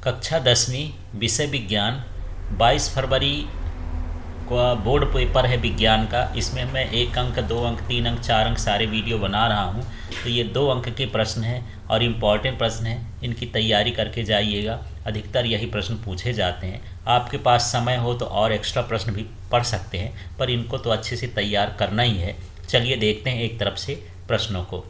कक्षा 10वीं विषय विज्ञान 22 फरवरी का बोर्ड पेपर है विज्ञान का। इसमें मैं 1 अंक 2 अंक 3 अंक 4 अंक सारे वीडियो बना रहा हूँ। तो ये 2 अंक के प्रश्न हैं और इम्पॉर्टेंट प्रश्न हैं, इनकी तैयारी करके जाइएगा। अधिकतर यही प्रश्न पूछे जाते हैं। आपके पास समय हो तो और एक्स्ट्रा प्रश्न भी पढ़ सकते हैं, पर इनको तो अच्छे से तैयार करना ही है। चलिए देखते हैं एक तरफ से प्रश्नों को।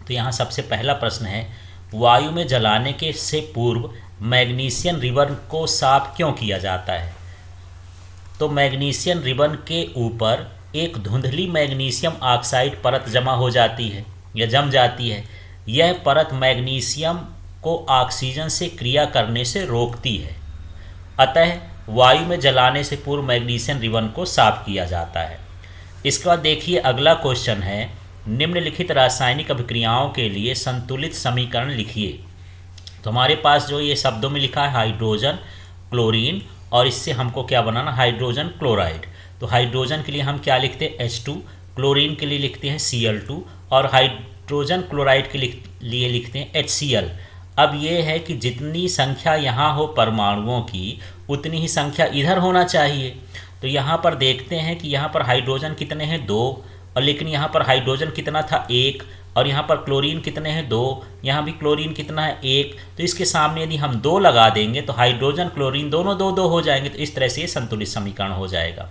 तो यहाँ सबसे पहला प्रश्न है, वायु में जलाने के से पूर्व मैग्नीशियम रिबन को साफ क्यों किया जाता है? तो मैग्नीशियम रिबन के ऊपर एक धुंधली मैग्नीशियम ऑक्साइड परत जमा हो जाती है या जम जाती है। यह परत मैग्नीशियम को ऑक्सीजन से क्रिया करने से रोकती है। अतः वायु में जलाने से पूर्व मैग्नीशियम रिबन को साफ किया जाता है। इसके बाद देखिए अगला क्वेश्चन है, निम्नलिखित रासायनिक अभिक्रियाओं के लिए संतुलित समीकरण लिखिए। तो हमारे पास जो ये शब्दों में लिखा है हाइड्रोजन, क्लोरीन, और इससे हमको क्या बनाना, हाइड्रोजन क्लोराइड। तो हाइड्रोजन के लिए हम क्या लिखते हैं H2, क्लोरीन के लिए लिखते हैं Cl2 और हाइड्रोजन क्लोराइड के लिए लिखते हैं HCl। अब ये है कि जितनी संख्या यहाँ हो परमाणुओं की, उतनी ही संख्या इधर होना चाहिए। तो यहाँ पर देखते हैं कि यहाँ पर हाइड्रोजन कितने हैं, 2, और लेकिन यहाँ पर हाइड्रोजन कितना था, 1, और यहाँ पर क्लोरीन कितने हैं, 2, यहाँ भी क्लोरीन कितना है, 1। तो इसके सामने यदि हम 2 लगा देंगे तो हाइड्रोजन क्लोरीन दोनों 2 2 हो जाएंगे। तो इस तरह से ये संतुलित समीकरण हो जाएगा।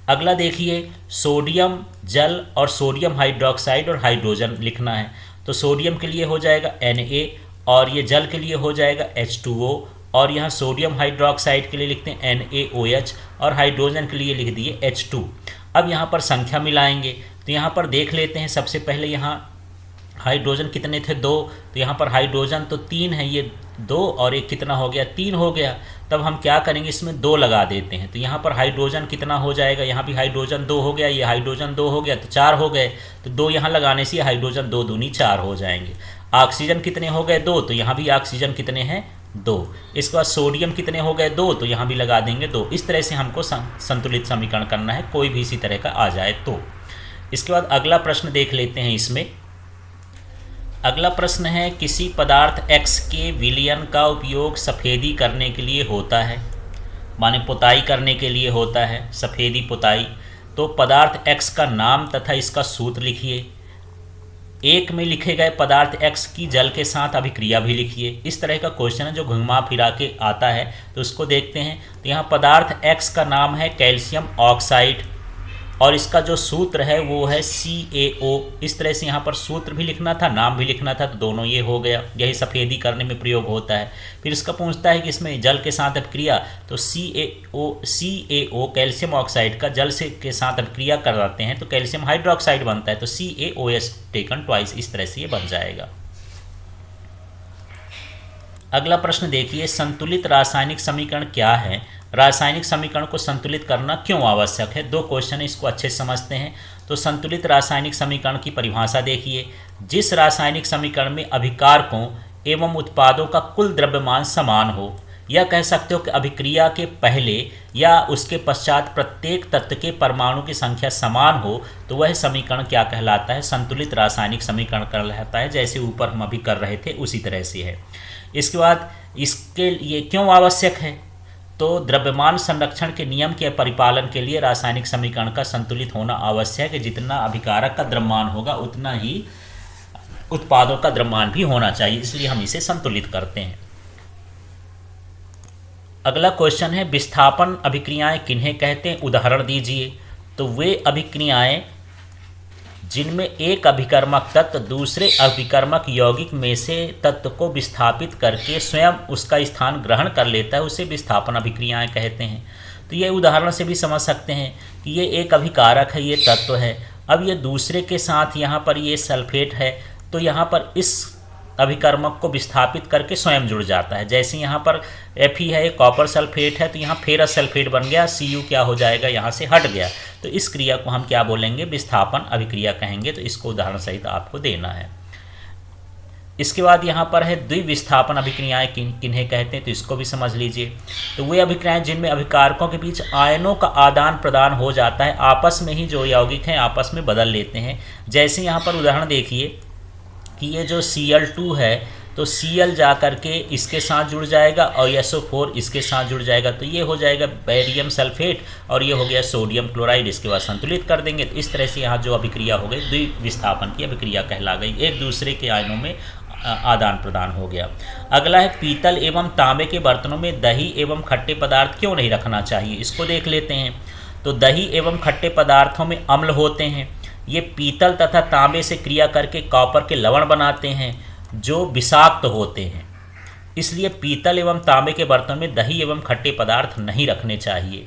अगला देखिए, सोडियम जल और सोडियम हाइड्रोक्साइड और हाइड्रोजन लिखना है। तो सोडियम के लिए हो जाएगा Na और ये जल के लिए हो जाएगा H2O, और यहाँ सोडियम हाइड्रोक्साइड के लिए लिखते हैं NaOH और हाइड्रोजन के लिए लिख दिए H2। अब यहाँ पर संख्या मिलाएंगे। तो यहाँ पर देख लेते हैं, सबसे पहले यहाँ हाइड्रोजन कितने थे, 2। तो यहाँ पर हाइड्रोजन तो 3 है, ये 2 और एक कितना हो गया, 3 हो गया। तब हम क्या करेंगे, इसमें 2 लगा देते हैं। तो यहाँ पर हाइड्रोजन कितना हो जाएगा, यहाँ भी हाइड्रोजन 2 हो गया, ये हाइड्रोजन 2 हो गया, तो 4 हो गए। तो 2 यहाँ लगाने से हाइड्रोजन 2 दूनी 4 हो जाएंगे। ऑक्सीजन कितने हो गए, 2। तो यहाँ भी ऑक्सीजन कितने हैं, 2। इसके बाद सोडियम कितने हो गए, 2। तो यहाँ भी लगा देंगे 2। इस तरह से हमको संतुलित समीकरण करना है, कोई भी इसी तरह का आ जाए तो। इसके बाद अगला प्रश्न देख लेते हैं। इसमें अगला प्रश्न है, किसी पदार्थ X के विलयन का उपयोग सफ़ेदी करने के लिए होता है, माने पुताई करने के लिए होता है, सफ़ेदी पुताई। तो पदार्थ X का नाम तथा इसका सूत्र लिखिए। एक में लिखे गए पदार्थ X की जल के साथ अभिक्रिया भी लिखिए। इस तरह का क्वेश्चन है जो घुमा फिरा के आता है, तो उसको देखते हैं। तो यहाँ पदार्थ X का नाम है कैल्शियम ऑक्साइड और इसका जो सूत्र है वो है CaO। इस तरह से यहाँ पर सूत्र भी लिखना था, नाम भी लिखना था, तो दोनों ये हो गया। यही सफ़ेदी करने में प्रयोग होता है। फिर इसका पूछता है कि इसमें जल के साथ अभिक्रिया, तो CaO कैल्शियम ऑक्साइड का जल से के साथ अभिक्रिया कराते हैं तो कैल्शियम हाइड्रोक्साइड बनता है, तो CaOH टेकन ट्वाइस। इस तरह से ये बन जाएगा। अगला प्रश्न देखिए, संतुलित रासायनिक समीकरण क्या है? रासायनिक समीकरण को संतुलित करना क्यों आवश्यक है? 2 क्वेश्चन है, इसको अच्छे से समझते हैं। तो संतुलित रासायनिक समीकरण की परिभाषा देखिए, जिस रासायनिक समीकरण में अभिकारकों एवं उत्पादों का कुल द्रव्यमान समान हो, या कह सकते हो कि अभिक्रिया के पहले या उसके पश्चात प्रत्येक तत्व के परमाणु की संख्या समान हो, तो वह समीकरण क्या कहलाता है? संतुलित रासायनिक समीकरण कहलाता है। जैसे ऊपर हम अभी कर रहे थे उसी तरह से है। इसके बाद इसके लिए क्यों आवश्यक है? तो द्रव्यमान संरक्षण के नियम के परिपालन के लिए रासायनिक समीकरण का संतुलित होना आवश्यक है। जितना अभिकारक का द्रव्यमान होगा उतना ही उत्पादों का द्रव्यमान भी होना चाहिए, इसलिए हम इसे संतुलित करते हैं। अगला क्वेश्चन है, विस्थापन अभिक्रियाएं किन्हें कहते हैं? उदाहरण दीजिए। तो वे अभिक्रियाएं जिनमें एक अभिकर्मक तत्व दूसरे अभिकर्मक यौगिक में से तत्व को विस्थापित करके स्वयं उसका स्थान ग्रहण कर लेता है, उसे विस्थापन अभिक्रियाएं कहते हैं। तो ये उदाहरण से भी समझ सकते हैं कि ये एक अभिकारक है, ये तत्व है। अब ये दूसरे के साथ यहाँ पर ये सल्फेट है, तो यहाँ पर इस अभिकर्मक को विस्थापित करके स्वयं जुड़ जाता है। जैसे यहाँ पर Fe है, कॉपर सल्फेट है, तो यहाँ फेरस सल्फेट बन गया, Cu क्या हो जाएगा, यहाँ से हट गया। तो इस क्रिया को हम क्या बोलेंगे? विस्थापन अभिक्रिया कहेंगे। तो इसको उदाहरण सहित आपको देना है। इसके बाद यहाँ पर है द्विविस्थापन अभिक्रियाएं किन्हें कहते हैं? तो इसको भी समझ लीजिए। तो वे अभिक्रियाएं जिनमें अभिकारकों के बीच आयनों का आदान प्रदान हो जाता है, आपस में ही जो यौगिक हैं आपस में बदल लेते हैं। जैसे यहाँ पर उदाहरण देखिए कि ये जो Cl2 है, तो Cl जा करके इसके साथ जुड़ जाएगा और SO4 इसके साथ जुड़ जाएगा, तो ये हो जाएगा बेरियम सल्फेट और ये हो गया सोडियम क्लोराइड। इसके बाद संतुलित कर देंगे, तो इस तरह से यहाँ जो अभिक्रिया हो गई द्विविस्थापन की अभिक्रिया कहला गई, एक दूसरे के आयनों में आदान प्रदान हो गया। अगला है पीतल एवं तांबे के बर्तनों में दही एवं खट्टे पदार्थ क्यों नहीं रखना चाहिए, इसको देख लेते हैं। तो दही एवं खट्टे पदार्थों में अम्ल होते हैं, ये पीतल तथा तांबे से क्रिया करके कॉपर के लवण बनाते हैं जो विषाक्त होते हैं, इसलिए पीतल एवं तांबे के बर्तन में दही एवं खट्टे पदार्थ नहीं रखने चाहिए।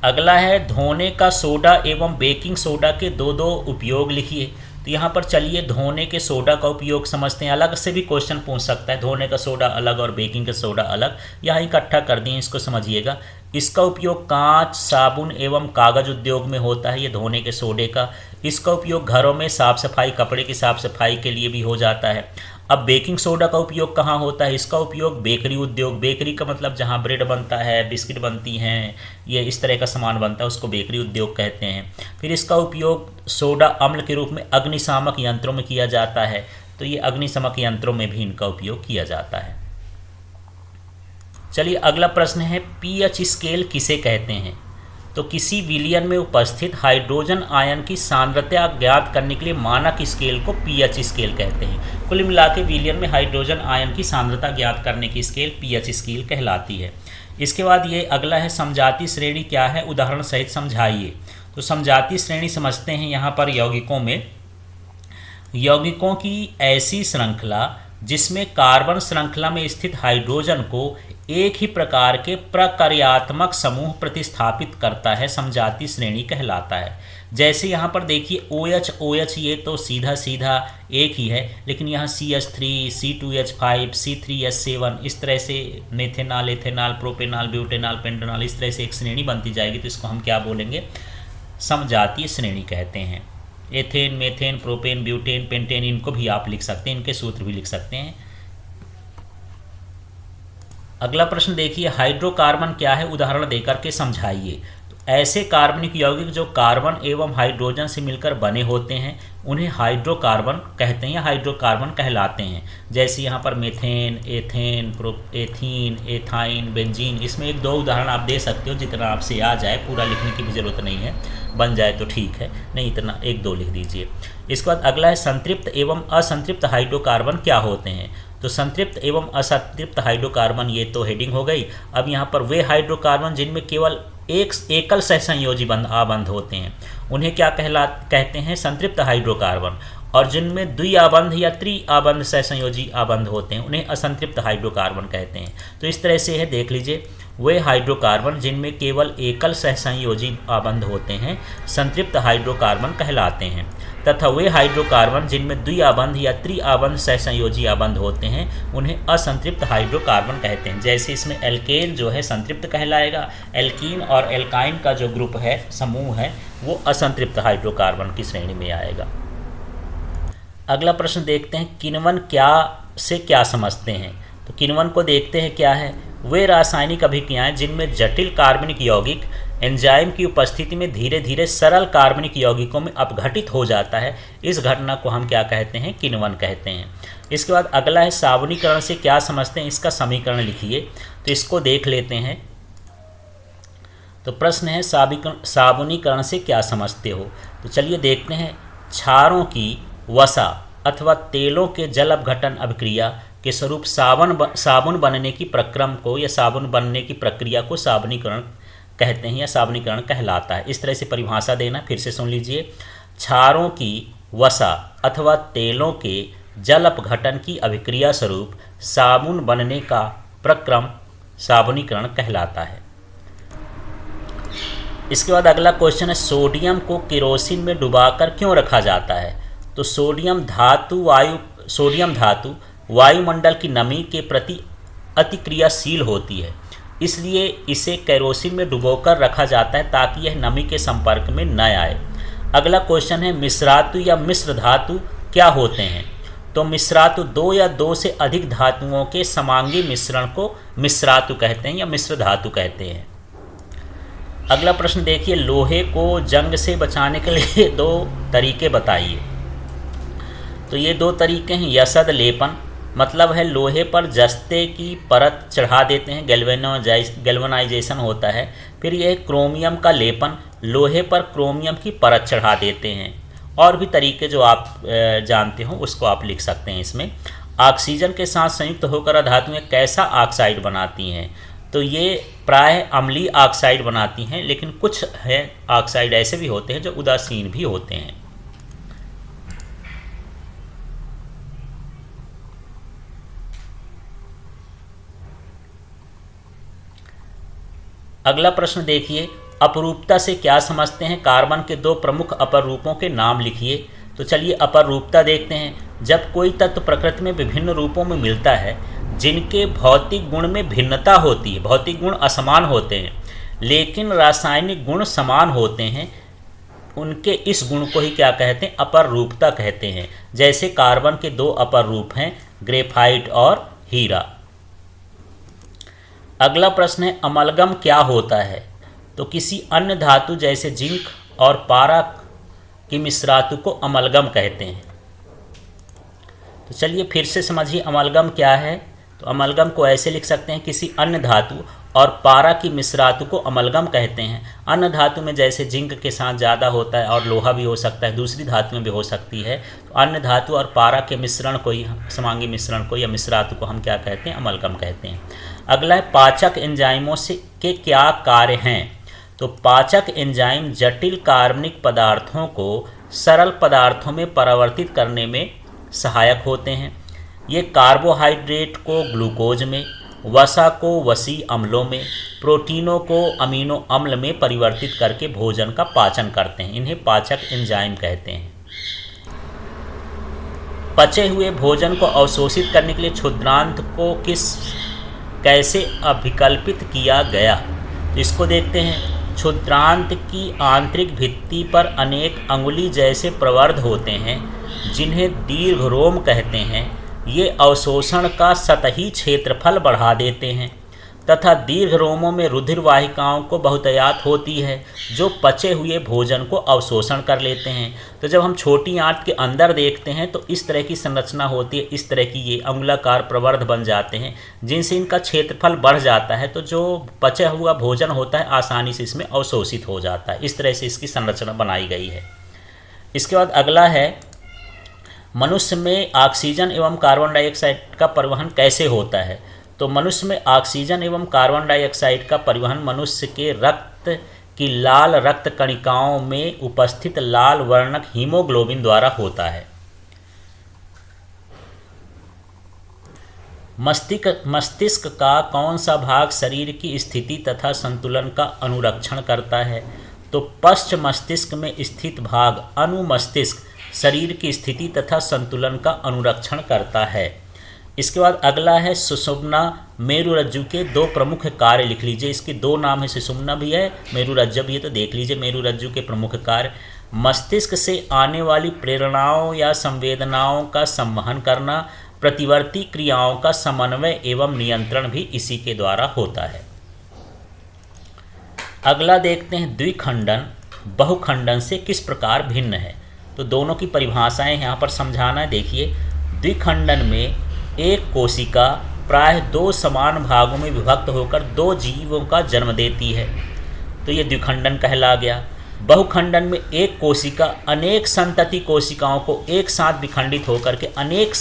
अगला है धोने का सोडा एवं बेकिंग सोडा के दो दो उपयोग लिखिए। तो यहाँ पर चलिए धोने के सोडा का उपयोग समझते हैं, अलग से भी क्वेश्चन पूछ सकता है, धोने का सोडा अलग और बेकिंग का सोडा अलग, यहाँ इकट्ठा कर दिए, इसको समझिएगा। इसका उपयोग कांच, साबुन एवं कागज उद्योग में होता है, ये धोने के सोडे का। इसका उपयोग घरों में साफ सफाई, कपड़े की साफ सफाई के लिए भी हो जाता है। अब बेकिंग सोडा का उपयोग कहाँ होता है, इसका उपयोग बेकरी उद्योग, बेकरी का मतलब जहाँ ब्रेड बनता है, बिस्किट बनती हैं, ये इस तरह का सामान बनता है, उसको बेकरी उद्योग कहते हैं। फिर इसका उपयोग सोडा अम्ल के रूप में अग्निशामक यंत्रों में किया जाता है, तो ये अग्निशामक यंत्रों में भी इनका उपयोग किया जाता है। चलिए अगला प्रश्न है पीएच स्केल किसे कहते हैं। तो किसी विलयन में उपस्थित हाइड्रोजन आयन की सांद्रता ज्ञात करने के लिए मानक स्केल को पीएच स्केल कहते हैं। कुल मिला के विलयन में हाइड्रोजन आयन की सांद्रता ज्ञात करने की स्केल पीएच स्केल कहलाती है। इसके बाद ये अगला है समजातीय श्रेणी क्या है, उदाहरण सहित समझाइए। तो समजातीय श्रेणी समझते हैं यहाँ पर यौगिकों में, यौगिकों की ऐसी श्रृंखला जिसमें कार्बन श्रृंखला में स्थित हाइड्रोजन को एक ही प्रकार के प्रकार्यात्मक समूह प्रतिस्थापित करता है, समजातीय श्रेणी कहलाता है। जैसे यहाँ पर देखिए OH OH ये तो सीधा सीधा एक ही है, लेकिन यहाँ CH3 C2H5 C3H7 इस तरह से methanol, ethanol, propanol, butanol, pentanol इस तरह से एक श्रेणी बनती जाएगी, तो इसको हम क्या बोलेंगे, समजातीय श्रेणी कहते हैं। Ethane, methane, propane, butane, pentane इनको भी आप लिख सकते हैं, इनके सूत्र भी लिख सकते हैं। अगला प्रश्न देखिए हाइड्रोकार्बन क्या है, उदाहरण देकर के समझाइए। तो ऐसे कार्बनिक यौगिक जो कार्बन एवं हाइड्रोजन से मिलकर बने होते हैं उन्हें हाइड्रोकार्बन कहते हैं या हाइड्रोकार्बन कहलाते हैं। जैसे यहाँ पर methane, ethane, ethene, ethyne, benzene, इसमें एक दो उदाहरण आप दे सकते हो, जितना आपसे आ जाए, पूरा लिखने की भी ज़रूरत नहीं है, बन जाए तो ठीक है, नहीं इतना एक दो लिख दीजिए। इसके बाद अगला है संतृप्त एवं असंतृप्त हाइड्रोकार्बन क्या होते हैं। तो संतृप्त एवं असंतृप्त हाइड्रोकार्बन ये तो हेडिंग हो गई। अब यहाँ पर वे हाइड्रोकार्बन जिनमें केवल एक एकल सहसंयोजी आबंध होते हैं उन्हें क्या कहते हैं, संतृप्त हाइड्रोकार्बन, और जिनमें द्विआबंध या त्रिआबंध सहसंयोजी आबंध होते हैं उन्हें असंतृप्त हाइड्रोकार्बन कहते हैं। तो इस तरह से है, देख लीजिए, वे हाइड्रोकार्बन जिनमें केवल एकल सहसंयोजी आबंध होते हैं संतृप्त हाइड्रोकार्बन कहलाते हैं, तथा वे हाइड्रोकार्बन जिनमें द्विआबंध या त्रिआबंध सहसंयोजी आबंध होते हैं उन्हें असंतृप्त हाइड्रोकार्बन कहते हैं। जैसे इसमें एल्केन जो है संतृप्त कहलाएगा, एल्कीन और एल्काइन का जो ग्रुप है, समूह है, वो असंतृप्त हाइड्रोकार्बन की श्रेणी में आएगा। अगला प्रश्न देखते हैं किण्वन क्या से क्या समझते हैं। तो किण्वन को देखते हैं क्या है, वे रासायनिक अभिक्रियाएं जिनमें जटिल कार्बनिक यौगिक एंजाइम की उपस्थिति में धीरे धीरे सरल कार्बनिक यौगिकों में अपघटित हो जाता है, इस घटना को हम क्या कहते हैं, किण्वन कहते हैं। इसके बाद अगला है साबुनीकरण से क्या समझते हैं, इसका समीकरण लिखिए। तो इसको देख लेते हैं। तो प्रश्न है साबुनीकरण से क्या समझते हो। तो चलिए देखते हैं, क्षारों की वसा अथवा तेलों के जल अपघटन अभिक्रिया के स्वरूप साबुन बनने की प्रक्रम को या साबुन बनने की प्रक्रिया को साबुनीकरण कहते हैं या साबुनीकरण कहलाता है। इस तरह से परिभाषा देना, फिर से सुन लीजिए, क्षारों की वसा अथवा तेलों के जल अपघटन की अभिक्रिया स्वरूप साबुन बनने का प्रक्रम साबुनीकरण कहलाता है। इसके बाद अगला क्वेश्चन है सोडियम को केरोसिन में डुबाकर क्यों रखा जाता है। तो सोडियम धातु वायुमंडल की नमी के प्रति अतिक्रियाशील होती है, इसलिए इसे केरोसिन में डुबोकर रखा जाता है ताकि यह नमी के संपर्क में न आए। अगला क्वेश्चन है मिश्रातु या मिश्र धातु क्या होते हैं। तो मिश्रातु दो या दो से अधिक धातुओं के समांगी मिश्रण को मिश्रातु कहते हैं या मिश्र धातु कहते हैं। अगला प्रश्न देखिए, लोहे को जंग से बचाने के लिए दो तरीके बताइए। तो ये दो तरीके हैं, यसद लेपन मतलब है लोहे पर जस्ते की परत चढ़ा देते हैं, गैल्वेनाइजेशन होता है। फिर यह क्रोमियम का लेपन, लोहे पर क्रोमियम की परत चढ़ा देते हैं। और भी तरीके जो आप जानते हो उसको आप लिख सकते हैं इसमें। ऑक्सीजन के साथ संयुक्त होकर धातुएं कैसा ऑक्साइड बनाती हैं? तो ये प्राय अम्लीय ऑक्साइड बनाती हैं, लेकिन कुछ है ऑक्साइड ऐसे भी होते हैं जो उदासीन भी होते हैं। अगला प्रश्न देखिए, अपरूपता से क्या समझते हैं? कार्बन के दो प्रमुख अपर रूपों के नाम लिखिए। तो चलिए अपर रूपता देखते हैं। जब कोई तत्व प्रकृति में विभिन्न रूपों में मिलता है जिनके भौतिक गुण में भिन्नता होती है, भौतिक गुण असमान होते हैं लेकिन रासायनिक गुण समान होते हैं, उनके इस गुण को ही क्या कहते हैं? अपर रूपता कहते हैं। जैसे कार्बन के दो अपर रूप हैं, ग्रेफाइट और हीरा। अगला प्रश्न है, अमलगम क्या होता है? तो किसी अन्य धातु जैसे जिंक और पारा की मिश्रातु को अमलगम कहते हैं। तो चलिए फिर से समझिए अमलगम क्या है। तो अमलगम को ऐसे लिख सकते हैं, किसी अन्य धातु और पारा की मिश्रातु को अमलगम कहते हैं। अन्य धातु में जैसे जिंक के साथ ज़्यादा होता है और लोहा भी हो सकता है, दूसरी धातु में भी हो सकती है। तो अन्य धातु और पारा के मिश्रण को ही, समांगी मिश्रण को या मिश्रातु को हम क्या कहते हैं? अमलगम कहते हैं। अगला है, पाचक एंजाइमों से के क्या कार्य हैं? तो पाचक एंजाइम जटिल कार्बनिक पदार्थों को सरल पदार्थों में परिवर्तित करने में सहायक होते हैं। ये कार्बोहाइड्रेट को ग्लूकोज में, वसा को वसी अम्लों में, प्रोटीनों को अमीनो अम्ल में परिवर्तित करके भोजन का पाचन करते हैं। इन्हें पाचक एंजाइम कहते हैं। पचे हुए भोजन को अवशोषित करने के लिए क्षुद्रांत को कैसे अभिकल्पित किया गया? तो इसको देखते हैं। क्षुद्रांत की आंतरिक भित्ति पर अनेक अंगुली जैसे प्रवर्ध होते हैं जिन्हें दीर्घरोम कहते हैं। ये अवशोषण का सतही क्षेत्रफल बढ़ा देते हैं तथा दीर्घरोमों में रुधिर वाहिकाओं को बहुतायत होती है जो पचे हुए भोजन को अवशोषण कर लेते हैं। तो जब हम छोटी आंत के अंदर देखते हैं तो इस तरह की संरचना होती है, इस तरह की ये अंगुलाकार प्रवर्ध बन जाते हैं जिनसे इनका क्षेत्रफल बढ़ जाता है। तो जो पचा हुआ भोजन होता है आसानी से इसमें अवशोषित हो जाता है। इस तरह से इसकी संरचना बनाई गई है। इसके बाद अगला है, मनुष्य में ऑक्सीजन एवं कार्बन डाइऑक्साइड का परिवहन कैसे होता है? तो मनुष्य में ऑक्सीजन एवं कार्बन डाइऑक्साइड का परिवहन मनुष्य के रक्त की लाल रक्त कणिकाओं में उपस्थित लाल वर्णक हीमोग्लोबिन द्वारा होता है। मस्तिष्क का कौन सा भाग शरीर की स्थिति तथा संतुलन का अनुरक्षण करता है? तो पश्च मस्तिष्क में स्थित भाग अनुमस्तिष्क शरीर की स्थिति तथा संतुलन का अनुरक्षण करता है। इसके बाद अगला है, सुषुम्ना मेरुरज्जु के दो प्रमुख कार्य लिख लीजिए। इसके दो नाम है, सुषुम्ना भी है, मेरुरज्जु भी है। तो देख लीजिए मेरुरज्जु के प्रमुख कार्य, मस्तिष्क से आने वाली प्रेरणाओं या संवेदनाओं का संवहन करना, प्रतिवर्ती क्रियाओं का समन्वय एवं नियंत्रण भी इसी के द्वारा होता है। अगला देखते हैं, द्विखंडन बहुखंडन से किस प्रकार भिन्न है? तो दोनों की परिभाषाएं यहाँ पर समझाना है। देखिए, द्विखंडन में एक कोशिका प्राय दो समान भागों में विभक्त होकर दो जीवों का जन्म देती है, तो ये द्विखंडन कहला गया। बहुखंडन में एक कोशिका अनेक संतति कोशिकाओं को एक साथ विखंडित होकर के अनेक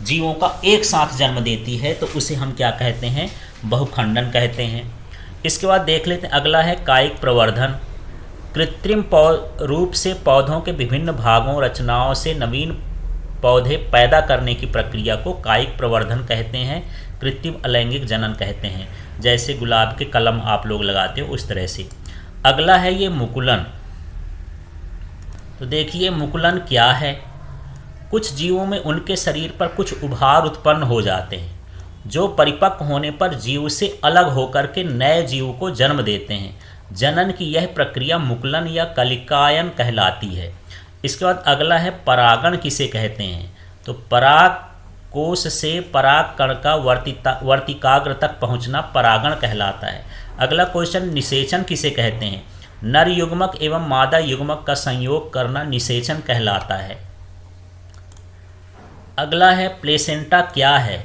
जीवों का एक साथ जन्म देती है, तो उसे हम क्या कहते हैं? बहुखंडन कहते हैं। इसके बाद देख लेते हैं, अगला है कायिक प्रवर्धन। कृत्रिम रूप से पौधों के विभिन्न भागों रचनाओं से नवीन पौधे पैदा करने की प्रक्रिया को कायिक प्रवर्धन कहते हैं। कृत्रिम अलैंगिक जनन कहते हैं। जैसे गुलाब के कलम आप लोग लगाते हो उस तरह से। अगला है ये मुकुलन। तो देखिए मुकुलन क्या है? कुछ जीवों में उनके शरीर पर कुछ उभार उत्पन्न हो जाते हैं जो परिपक्व होने पर जीव से अलग होकर के नए जीव को जन्म देते हैं। जनन की यह प्रक्रिया मुकुलन या कलिकायन कहलाती है। इसके बाद अगला है, परागण किसे कहते हैं? तो पराग कोश से पराग कण का वर्तिकाग्र तक पहुंचना परागण कहलाता है। अगला क्वेश्चन, निषेचन किसे कहते हैं? नर युग्मक एवं मादा युग्मक का संयोग करना निषेचन कहलाता है। अगला है प्लेसेंटा क्या है।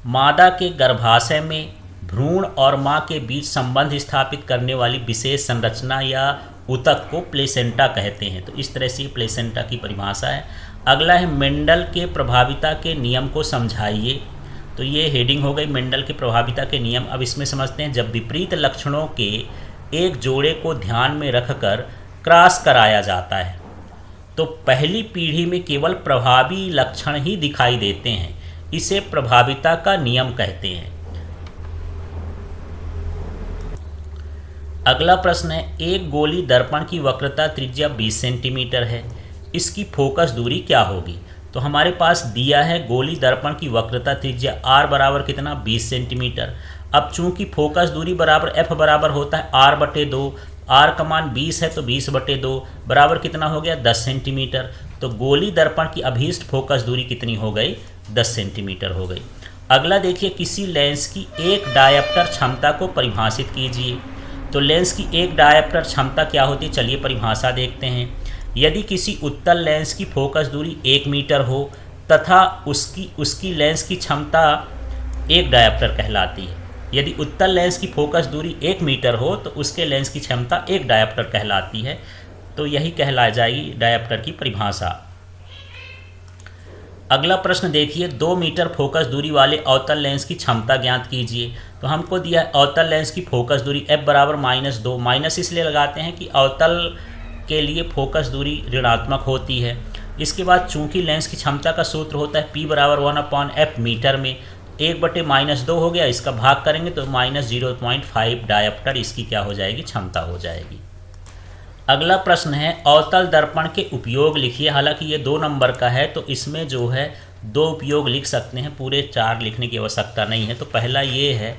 मादा के गर्भाशय में भ्रूण और मां के बीच संबंध स्थापित करने वाली विशेष संरचना या ऊतक को प्लेसेंटा कहते हैं। तो इस तरह से प्लेसेंटा की परिभाषा है। अगला है मेंडल के प्रभाविता के नियम को समझाइए। तो ये हेडिंग हो गई मेंडल के प्रभाविता के नियम। अब इसमें समझते हैं, जब विपरीत लक्षणों के एक जोड़े को ध्यान में रखकर क्रॉस कराया जाता है तो पहली पीढ़ी में केवल प्रभावी लक्षण ही दिखाई देते हैं। इसे प्रभाविता का नियम कहते हैं। अगला प्रश्न है, एक गोली दर्पण की वक्रता त्रिज्या 20 सेंटीमीटर है, इसकी फोकस दूरी क्या होगी। तो हमारे पास दिया है गोली दर्पण की वक्रता त्रिज्या r बराबर कितना 20 सेंटीमीटर। अब चूंकि फोकस दूरी बराबर f बराबर होता है r/2, r का मान 20 है तो 20/2 बराबर कितना हो गया 10 सेंटीमीटर। तो गोली दर्पण की अभीष्ट फोकस दूरी कितनी हो गई 10 सेंटीमीटर हो गई। अगला देखिए, किसी लेंस की एक डायप्टर क्षमता को परिभाषित कीजिए। तो लेंस की एक डायप्टर क्षमता क्या होती है, चलिए परिभाषा देखते हैं। यदि किसी उत्तल लेंस की फोकस दूरी 1 मीटर हो तथा उसकी लेंस की क्षमता 1 डायप्टर कहलाती है। यदि उत्तल लेंस की फोकस दूरी 1 मीटर हो तो उसके लेंस की क्षमता 1 डायप्टर कहलाती है। तो यही कहला जाएगी डायप्टर की परिभाषा। अगला प्रश्न देखिए, 2 मीटर फोकस दूरी वाले अवतल लेंस की क्षमता ज्ञात कीजिए। तो हमको दिया है अवतल लेंस की फोकस दूरी f बराबर -2। माइनस इसलिए लगाते हैं कि अवतल के लिए फोकस दूरी ऋणात्मक होती है। इसके बाद चूंकि लेंस की क्षमता का सूत्र होता है P बराबर 1/f मीटर में, 1/-2 हो गया, इसका भाग करेंगे तो -0.5 डायप्टर इसकी क्या हो जाएगी, क्षमता हो जाएगी। अगला प्रश्न है, अवतल दर्पण के उपयोग लिखिए। हालांकि ये 2 नंबर का है तो इसमें जो है 2 उपयोग लिख सकते हैं, पूरे 4 लिखने की आवश्यकता नहीं है। तो पहला ये है,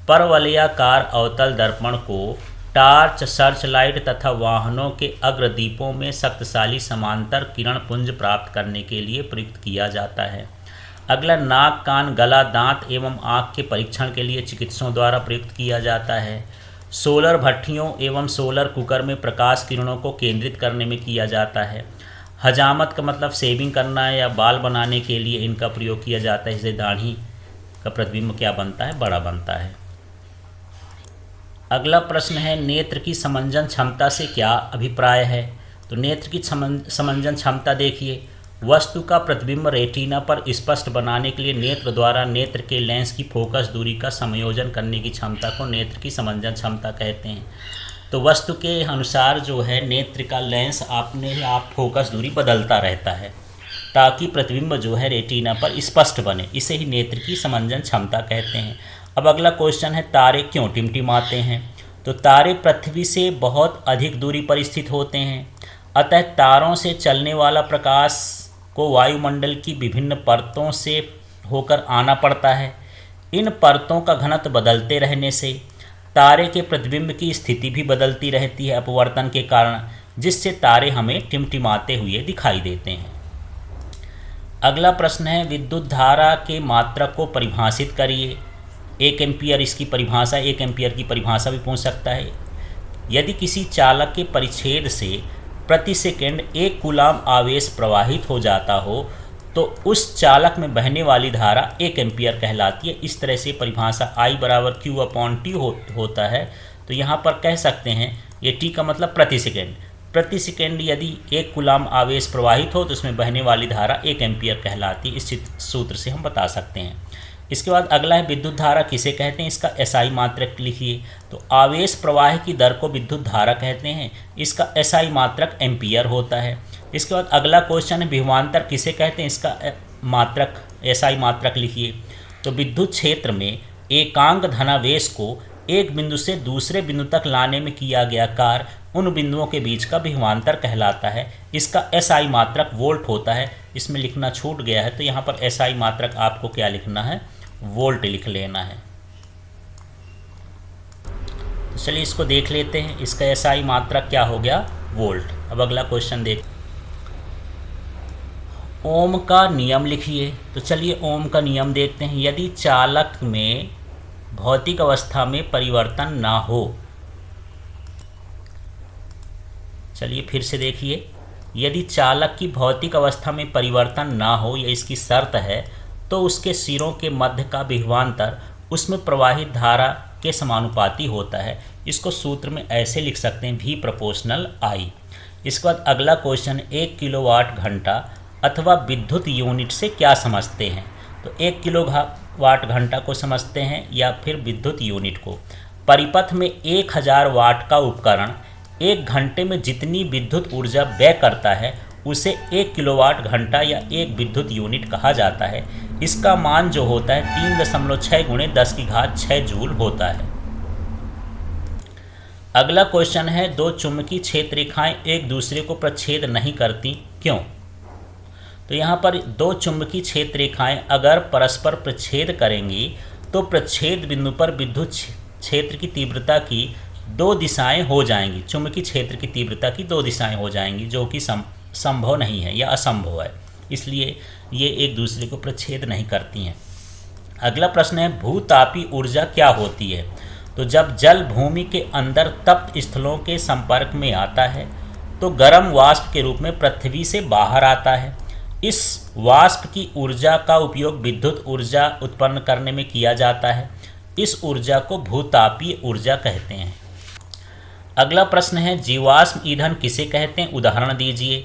परवलयाकार अवतल दर्पण को टार्च, सर्च लाइट तथा वाहनों के अग्रदीपों में शक्तिशाली समांतर किरण पुंज प्राप्त करने के लिए प्रयुक्त किया जाता है। अगला, नाक, कान, गला, दांत एवं आँख के परीक्षण के लिए चिकित्सकों द्वारा प्रयुक्त किया जाता है। सोलर भट्ठियों एवं सोलर कुकर में प्रकाश किरणों को केंद्रित करने में किया जाता है। हजामत का मतलब शेविंग करना या बाल बनाने के लिए इनका प्रयोग किया जाता है। इससे दाढ़ी का प्रतिबिंब क्या बनता है, बड़ा बनता है। अगला प्रश्न है, नेत्र की समंजन क्षमता से क्या अभिप्राय है। तो नेत्र की समंजन क्षमता देखिए, वस्तु का प्रतिबिंब रेटिना पर स्पष्ट बनाने के लिए नेत्र द्वारा नेत्र के लेंस की फोकस दूरी का समायोजन करने की क्षमता को नेत्र की समंजन क्षमता कहते हैं। तो वस्तु के अनुसार जो है नेत्र का लेंस अपने आप फोकस दूरी बदलता रहता है ताकि प्रतिबिंब जो है रेटिना पर स्पष्ट बने, इसे ही नेत्र की समंजन क्षमता कहते हैं। अब अगला क्वेश्चन है, तारे क्यों टिमटिमाते हैं। तो तारे पृथ्वी से बहुत अधिक दूरी पर स्थित होते हैं, अतः तारों से चलने वाला प्रकाश को वायुमंडल की विभिन्न परतों से होकर आना पड़ता है। इन परतों का घनत्व बदलते रहने से तारे के प्रतिबिंब की स्थिति भी बदलती रहती है अपवर्तन के कारण, जिससे तारे हमें टिमटिमाते हुए दिखाई देते हैं। अगला प्रश्न है, विद्युत धारा के मात्रक को परिभाषित करिए। 1 एम्पियर इसकी परिभाषा, 1 एम्पियर की परिभाषा भी पूछ सकता है। यदि किसी चालक के परिच्छेद से प्रति सेकंड 1 कूलाम आवेश प्रवाहित हो जाता हो तो उस चालक में बहने वाली धारा 1 एम्पियर कहलाती है। इस तरह से परिभाषा I = Q/T होता है। तो यहाँ पर कह सकते हैं, ये T का मतलब प्रति सेकंड, प्रति सेकंड यदि 1 कूलाम आवेश प्रवाहित हो तो उसमें बहने वाली धारा 1 एम्पियर कहलाती है। इस सूत्र से हम बता सकते हैं। इसके बाद अगला है, विद्युत धारा किसे कहते हैं, इसका SI मात्रक लिखिए। तो आवेश प्रवाह की दर को विद्युत धारा कहते हैं, इसका SI मात्रक एम्पियर होता है। इसके बाद अगला क्वेश्चन है, विभवांतर किसे कहते हैं, इसका मात्रक SI मात्रक लिखिए। तो विद्युत क्षेत्र में एकांक धनावेश को एक बिंदु से दूसरे बिंदु तक लाने में किया गया कार्य उन बिंदुओं के बीच का विभवांतर कहलाता है। इसका SI मात्रक वोल्ट होता है। इसमें लिखना छूट गया है तो यहाँ पर SI मात्रक आपको क्या लिखना है, वोल्ट लिख लेना है। तो चलिए इसको देख लेते हैं, इसका SI मात्रक क्या हो गया, वोल्ट। अब अगला क्वेश्चन देख, ओम का नियम लिखिए। तो चलिए ओम का नियम देखते हैं। यदि चालक में भौतिक अवस्था में परिवर्तन ना हो, चलिए फिर से देखिए, यदि चालक की भौतिक अवस्था में परिवर्तन ना हो, या इसकी शर्त है, तो उसके सिरों के मध्य का विभवांतर उसमें प्रवाहित धारा के समानुपाती होता है। इसको सूत्र में ऐसे लिख सकते हैं, V प्रोपोर्शनल I। इसके बाद अगला क्वेश्चन, 1 किलोवाट घंटा अथवा विद्युत यूनिट से क्या समझते हैं? तो 1 किलोवाट घंटा को समझते हैं या फिर विद्युत यूनिट को। परिपथ में 1000 वाट का उपकरण 1 घंटे में जितनी विद्युत ऊर्जा व्यय करता है उसे 1 किलोवाट घंटा या 1 विद्युत यूनिट कहा जाता है। इसका मान जो होता है 3.6 × 10⁶ जूल होता है। अगला क्वेश्चन है, दो चुंबकीय क्षेत्र रेखाएं एक दूसरे को प्रच्छेद नहीं करती, क्यों? तो यहाँ पर दो चुंबकीय क्षेत्र रेखाएं अगर परस्पर प्रच्छेद करेंगी तो प्रच्छेद बिंदु पर विद्युत क्षेत्र की तीव्रता की 2 दिशाएं हो जाएंगी। चुंबकीय क्षेत्र की तीव्रता की 2 दिशाएं हो जाएंगी, जो कि संभव नहीं है या असंभव है, इसलिए ये एक दूसरे को प्रच्छेद नहीं करती हैं। अगला प्रश्न है, भूतापीय ऊर्जा क्या होती है? तो जब जल भूमि के अंदर तप्त स्थलों के संपर्क में आता है तो गर्म वाष्प के रूप में पृथ्वी से बाहर आता है। इस वाष्प की ऊर्जा का उपयोग विद्युत ऊर्जा उत्पन्न करने में किया जाता है। इस ऊर्जा को भूतापीय ऊर्जा कहते हैं। अगला प्रश्न है, जीवाश्म ईंधन किसे कहते हैं? उदाहरण दीजिए।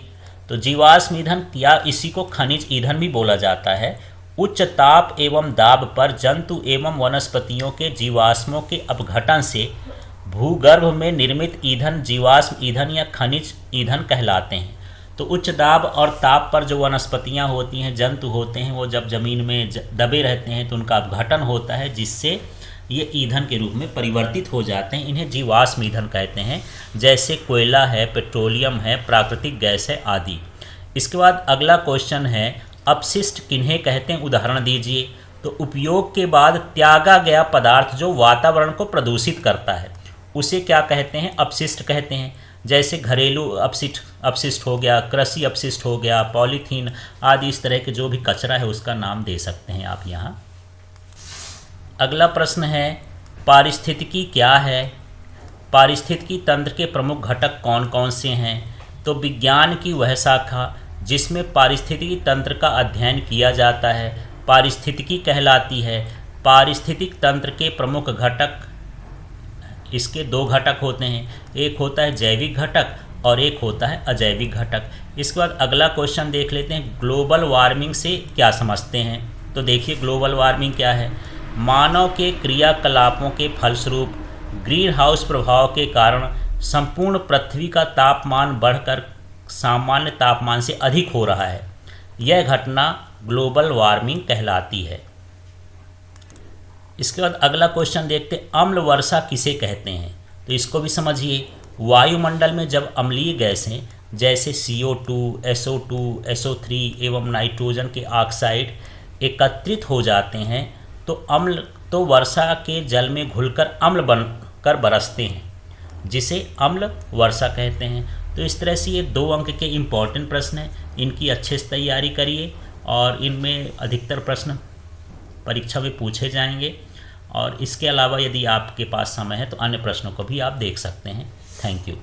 तो जीवाश्म ईंधन या इसी को खनिज ईंधन भी बोला जाता है। उच्च ताप एवं दाब पर जंतु एवं वनस्पतियों के जीवाश्मों के अपघटन से भूगर्भ में निर्मित ईंधन जीवाश्म ईंधन या खनिज ईंधन कहलाते हैं। तो उच्च दाब और ताप पर जो वनस्पतियां होती हैं, जंतु होते हैं, वो जब ज़मीन में दबे रहते हैं तो उनका अपघटन होता है, जिससे ये ईंधन के रूप में परिवर्तित हो जाते हैं। इन्हें जीवाश्म ईंधन कहते हैं, जैसे कोयला है, पेट्रोलियम है, प्राकृतिक गैस है आदि। इसके बाद अगला क्वेश्चन है, अपशिष्ट किन्हें कहते हैं? उदाहरण दीजिए। तो उपयोग के बाद त्यागा गया पदार्थ जो वातावरण को प्रदूषित करता है उसे क्या कहते हैं? अपशिष्ट कहते हैं। जैसे घरेलू अपशिष्ट हो गया, कृषि अपशिष्ट हो गया, पॉलीथीन आदि, इस तरह के जो भी कचरा है उसका नाम दे सकते हैं आप यहाँ। अगला प्रश्न है, पारिस्थितिकी क्या है? पारिस्थितिकी तंत्र के प्रमुख घटक कौन कौन से हैं? तो विज्ञान की वह शाखा जिसमें पारिस्थितिकी तंत्र का अध्ययन किया जाता है पारिस्थितिकी कहलाती है। पारिस्थितिक तंत्र के प्रमुख घटक, इसके 2 घटक होते हैं, एक होता है जैविक घटक और एक होता है अजैविक घटक। इसके बाद अगला क्वेश्चन देख लेते हैं, ग्लोबल वार्मिंग से क्या समझते हैं? तो देखिए, ग्लोबल वार्मिंग क्या है? मानव के क्रियाकलापों के फलस्वरूप ग्रीन हाउस प्रभाव के कारण संपूर्ण पृथ्वी का तापमान बढ़कर सामान्य तापमान से अधिक हो रहा है। यह घटना ग्लोबल वार्मिंग कहलाती है। इसके बाद अगला क्वेश्चन देखते हैं, अम्ल वर्षा किसे कहते हैं? तो इसको भी समझिए। वायुमंडल में जब अम्लीय गैसें जैसे CO2, SO2, SO3 एवं नाइट्रोजन के ऑक्साइड एकत्रित हो जाते हैं तो वर्षा के जल में घुलकर अम्ल बनकर बरसते हैं, जिसे अम्ल वर्षा कहते हैं। तो इस तरह से ये 2 अंक के इम्पॉर्टेंट प्रश्न हैं, इनकी अच्छे से तैयारी करिए और इनमें अधिकतर प्रश्न परीक्षा में पूछे जाएंगे। और इसके अलावा यदि आपके पास समय है तो अन्य प्रश्नों को भी आप देख सकते हैं। Thank you.